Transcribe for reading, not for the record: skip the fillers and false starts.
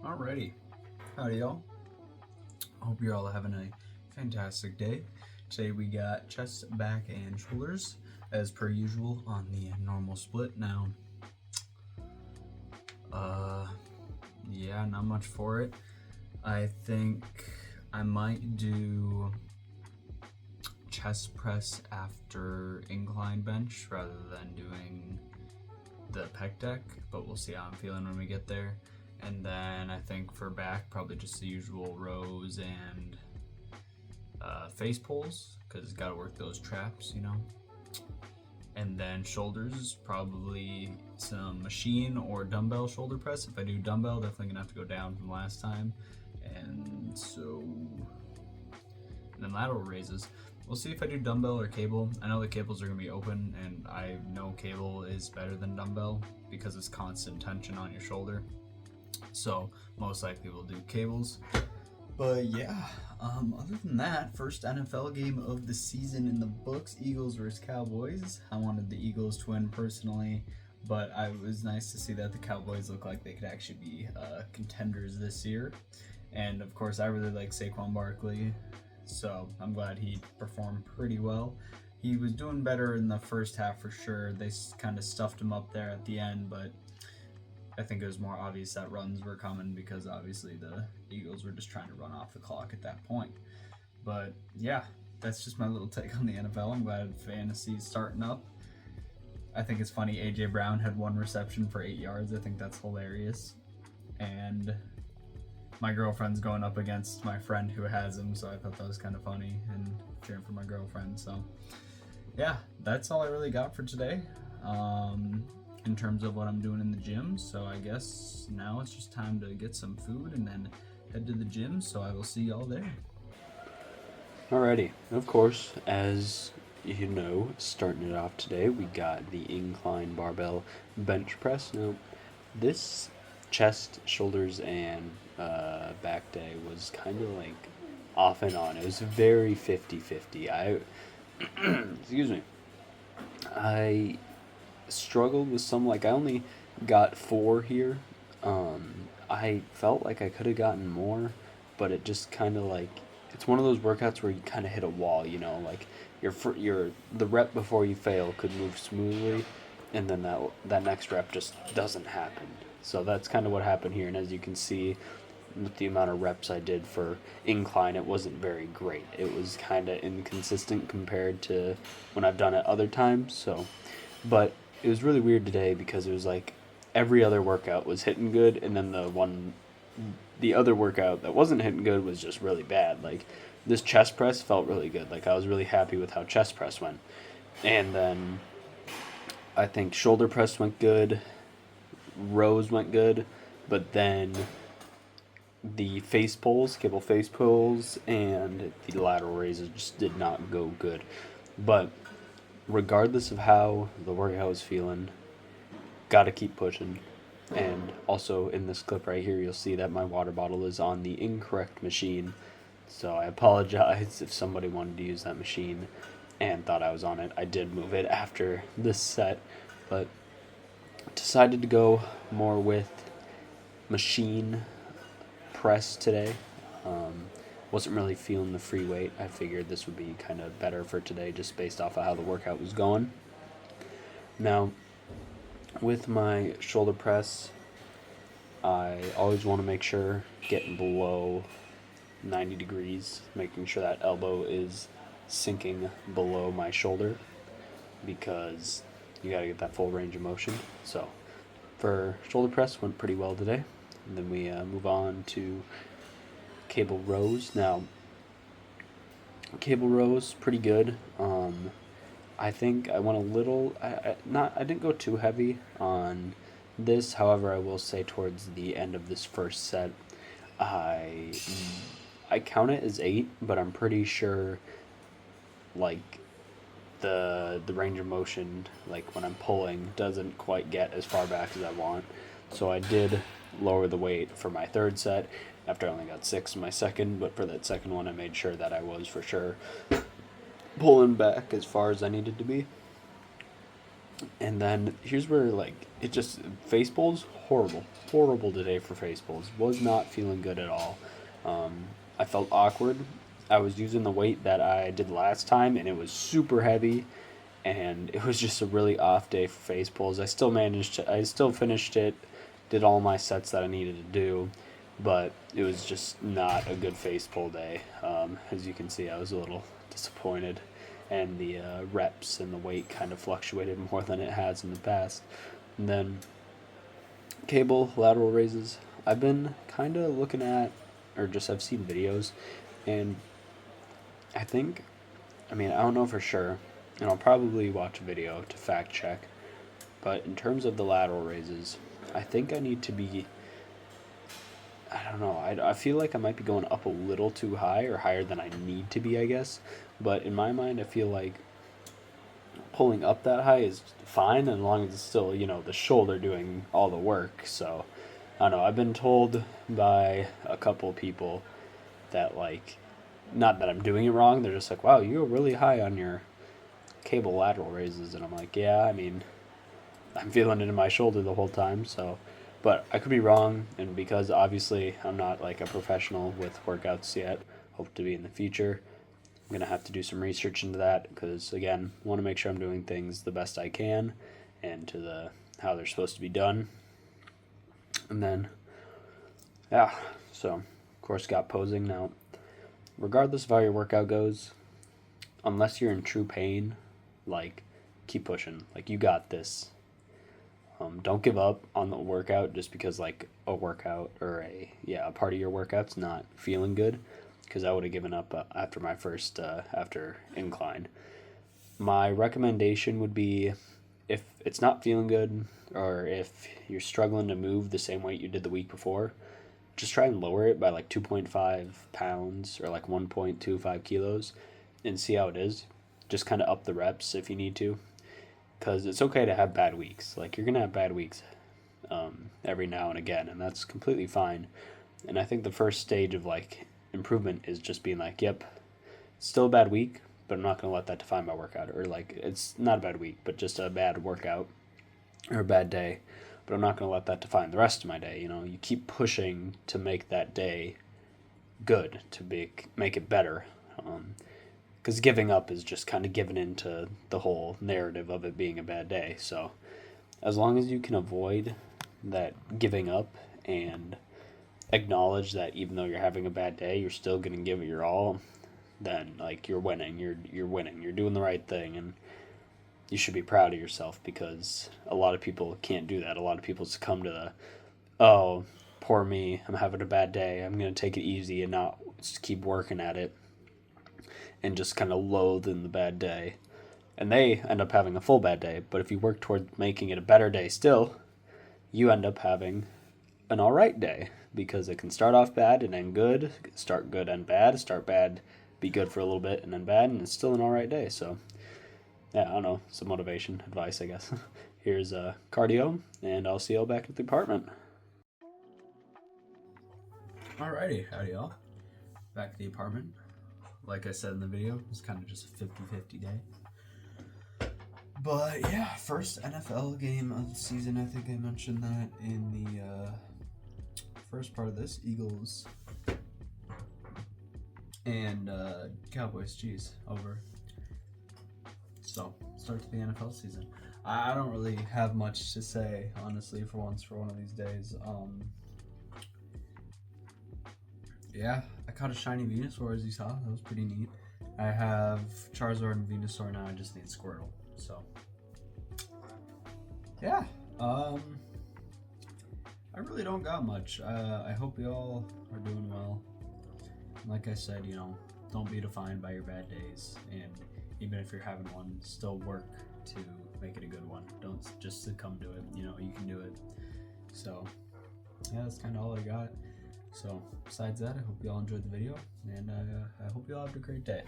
Alrighty. Howdy, y'all. Hope you're all having a fantastic day. Today we got chest, back, and shoulders as per usual on the normal split. Now, yeah, not much for it. I think I might do chest press after incline bench rather than doing the pec deck, but we'll see how I'm feeling when we get there. And then I think for back, probably just the usual rows and face pulls, because got to work those traps, you know. And then shoulders, probably some machine or dumbbell shoulder press. If I do dumbbell, definitely gonna have to go down from last time. And then lateral raises. We'll see if I do dumbbell or cable. I know the cables are gonna be open, and I know cable is better than dumbbell because it's constant tension on your shoulder. So most likely we'll do cables. But yeah, other than that, first NFL game of the season in the books, Eagles versus Cowboys. I wanted the Eagles to win personally, but it was nice to see that the Cowboys look like they could actually be contenders this year. And of course, I really like Saquon Barkley, so I'm glad he performed pretty well. He was doing better in the first half for sure. They kind of stuffed him up there at the end, but I think it was more obvious that runs were coming because obviously the Eagles were just trying to run off the clock at that point. But yeah, that's just my little take on the NFL. I'm glad fantasy's starting up. I think it's funny A.J. Brown had one reception for 8 yards. I think that's hilarious. And my girlfriend's going up against my friend who has him, so I thought that was kind of funny and cheering for my girlfriend. So yeah, that's all I really got for today. In terms of what I'm doing in the gym. So I guess now it's just time to get some food and then head to the gym. So I will see y'all there. Alrighty, of course, as you know, starting it off today, we got the incline barbell bench press. Now, this chest, shoulders, and back day was kind of like off and on. It was very 50-50. Excuse me. I struggled with some, like, I only got 4 here. I felt like I could have gotten more, but it just kind of like, it's one of those workouts where you kind of hit a wall, you know, like the rep before you fail could move smoothly, and then that next rep just doesn't happen. So that's kind of what happened here, and as you can see, with the amount of reps I did for incline, it wasn't very great. It was kind of inconsistent compared to when I've done it other times. So, but it was really weird today because it was like every other workout was hitting good, and then the other workout that wasn't hitting good was just really bad. Like this chest press felt really good. Like I was really happy with how chest press went. And then I think shoulder press went good, rows went good, but then the cable face pulls, and the lateral raises just did not go good. But regardless of how the workout was feeling, gotta keep pushing. And also in this clip right here, you'll see that my water bottle is on the incorrect machine. So I apologize if somebody wanted to use that machine and thought I was on it. I did move it after this set, but decided to go more with machine press today. Wasn't really feeling the free weight. I figured this would be kind of better for today just based off of how the workout was going. Now, with my shoulder press, I always want to make sure getting below 90 degrees, making sure that elbow is sinking below my shoulder because you got to get that full range of motion. So for shoulder press, went pretty well today. And then we move on to cable rows. Now, cable rows, pretty good. I think I went a little, I didn't go too heavy on this. However, I will say towards the end of this first set, I count it as 8, but I'm pretty sure, like, the range of motion, like when I'm pulling, doesn't quite get as far back as I want. So I did lower the weight for my third set after I only got 6 in my second, but for that second one I made sure that I was for sure pulling back as far as I needed to be. And then here's where like it just face pulls horrible today for face pulls. Was not feeling good at all. I felt awkward. I was using the weight that I did last time, and it was super heavy, and it was just a really off day for face pulls. I still finished it, did all my sets that I needed to do, but it was just not a good face pull day. As you can see, I was a little disappointed, and the reps and the weight kind of fluctuated more than it has in the past. And then cable lateral raises. I've been kind of looking at, or just I've seen videos, and I think, I mean, I don't know for sure, and I'll probably watch a video to fact check, but in terms of the lateral raises, I think I need to be, I don't know, I feel like I might be going up a little too high or higher than I need to be, I guess, but in my mind, I feel like pulling up that high is fine as long as it's still, the shoulder doing all the work. So I don't know. I've been told by a couple people that, like, not that I'm doing it wrong. They're just like, wow, you go really high on your cable lateral raises. And I'm like, yeah, I mean, I'm feeling it in my shoulder the whole time. So, but I could be wrong. And because obviously I'm not like a professional with workouts yet, hope to be in the future. I'm going to have to do some research into that because, again, I want to make sure I'm doing things the best I can and to how they're supposed to be done. And then, yeah, so, of course, got posing. Now, regardless of how your workout goes, unless you're in true pain, like, keep pushing. Like, you got this. Don't give up on the workout just because, like, a workout or a part of your workout's not feeling good, because I would have given up after my first after incline. My recommendation would be, if it's not feeling good or if you're struggling to move the same weight you did the week before, just try and lower it by like 2.5 pounds or like 1.25 kilos and see how it is. Just kind of up the reps if you need to, because it's okay to have bad weeks. Like, you're gonna have bad weeks every now and again, and that's completely fine. And I think the first stage of like improvement is just being like, yep, still a bad week, but I'm not going to let that define my workout. Or like, it's not a bad week, but just a bad workout or a bad day, but I'm not going to let that define the rest of my day. You keep pushing to make that day good, to make it better. Because giving up is just kind of giving into the whole narrative of it being a bad day. So as long as you can avoid that giving up and acknowledge that even though you're having a bad day, you're still going to give it your all, then like you're winning. You're winning. You're doing the right thing, and you should be proud of yourself, because a lot of people can't do that. A lot of people succumb to oh, poor me, I'm having a bad day, I'm going to take it easy and not just keep working at it and just kind of loathe in the bad day. And they end up having a full bad day. But if you work toward making it a better day still, you end up having an all right day, because it can start off bad and end good, start good and bad, start bad, be good for a little bit and then bad, and it's still an all right day. So yeah, I don't know, some motivation advice, I guess. Here's cardio, and I'll see y'all back at the apartment. Alrighty, howdy y'all. Back at the apartment. Like I said in the video, it's kind of just a 50-50 day. But yeah, first NFL game of the season. I think I mentioned that in the first part of this. Eagles and Cowboys. Jeez, over. So, start to the NFL season. I don't really have much to say, honestly, for once, for one of these days. Yeah, I caught a shiny Venusaur, as you saw. That was pretty neat. I have Charizard and Venusaur now. I just need Squirtle. So, yeah. I really don't got much. I hope y'all are doing well. Like I said, don't be defined by your bad days. And even if you're having one, still work to make it a good one. Don't just succumb to it. You can do it. So, yeah, that's kind of all I got. So, besides that, I hope you all enjoyed the video, and I hope you all have a great day.